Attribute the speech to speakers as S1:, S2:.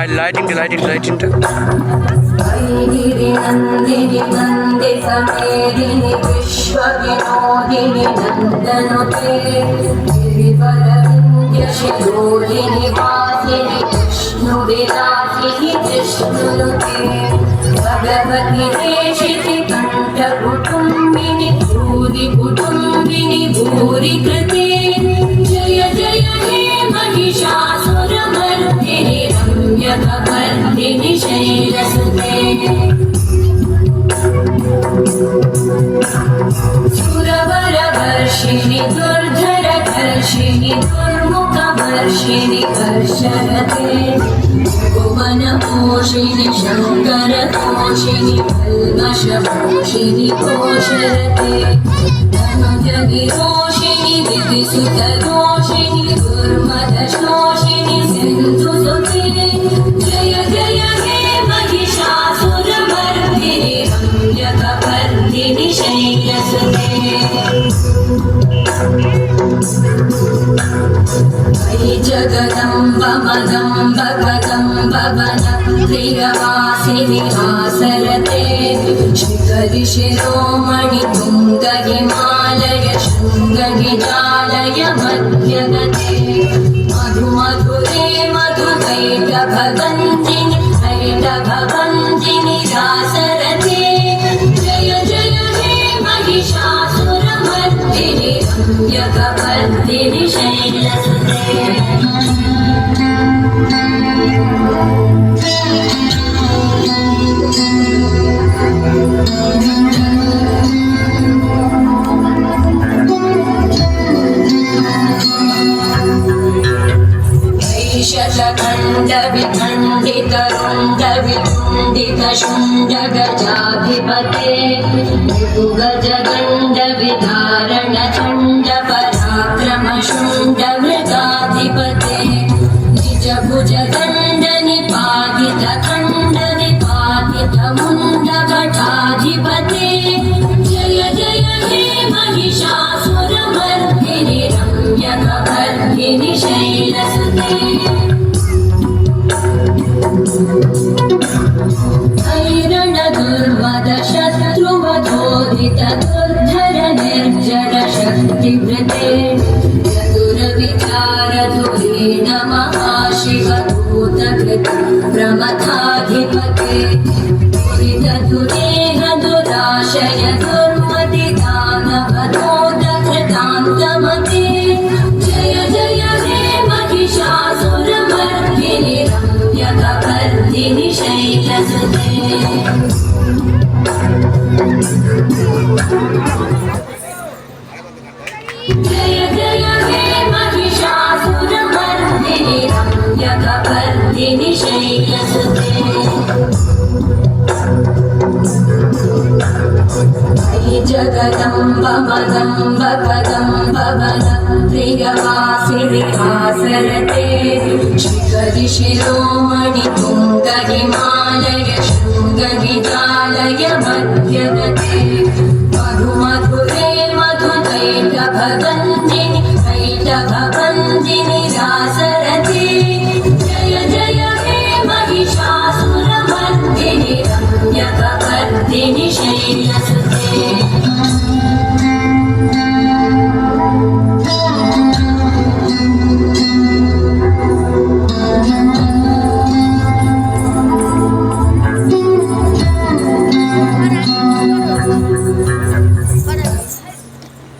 S1: lighting.
S2: वैगिरि नन्दिनि नन्दित मेदिनि विश्वविनोदिनि नन्दनुते गिरिवरविन्द्यशिरोलिनि वासिनि विष्णुविलासिनि कृष्णनुते भगवति देशिति कण्ठकुटुम्बिनि भूरि कुटुम्बिनि भूरि कृते जय जय हे महिषासुरमर्दिनि रम्यकवर्धिनि शैलसुते सुरवरवर्षिणि दुर्धरकर्षिणि दुर्मुखवर्षिणि कर्षरते भुवनपोषिणि शङ्करतोषिणि कल्मषपोषिणि कोशरते धनुजविरोषिणि विधिसुतदोषिणि दुर्मदशोषिणि सिन्धुसुते जय जय हे महिषासुरमर्दिनि रम्यकवर्धिनि शैलसुते वै जगदम्ब मदम्ब कदम्ब वन प्रियवासिनि आसरते शिखरि शिरोमणि तुङ्ग हिमालय शृङ्ग विजालय मध्यगते मधुमधुरे मधुकैटभवन्तिनि कैटभवन्तिनि रासरते जय जय हे महिषासुरमर्दिनि रम्यकवर्धिनि शैलसुते शूण्डगजाधिपते गजगण्डविधारणचण्ड पराक्रमशूण्डमृगाधिपते निजभुजदण्ड निपातितखण्ड निपातितमुण्डभटाधिपते जय जय हे महिषासुरमर्दिनि रम्यकवर्धिनि शैलसुते ऐरण दुर्मद शत्रुवधोदित दुर्धर निर्जर शक्तिवृते चतुरविचार धुरेण महाशिवभूतकृत प्रमथाधिपते दुरितधुरेह दुराशय दुर्मति दानवधोतकृतान्तमते जय जय हे महिषासुरमर्दिनि रम्यकवर्धिनि शैलसुते जय जय हे महिषासुरमर्दिनि रम्यकवर्धिनि शैलसुते वै जगदम्ब मदम्ब कदम्ब वन प्रियवासिनि आसरते शिखरि शिरोमणि तुङ्ग हिमालय शृङ्ग विजालय मध्यगते मधुमधुरे मधुकैटभवन्तिनि कैटभवन्तिनि रासरते जय जय हे महिषासुरमर्दिनि रम्यकवर्धिनि शैलसुते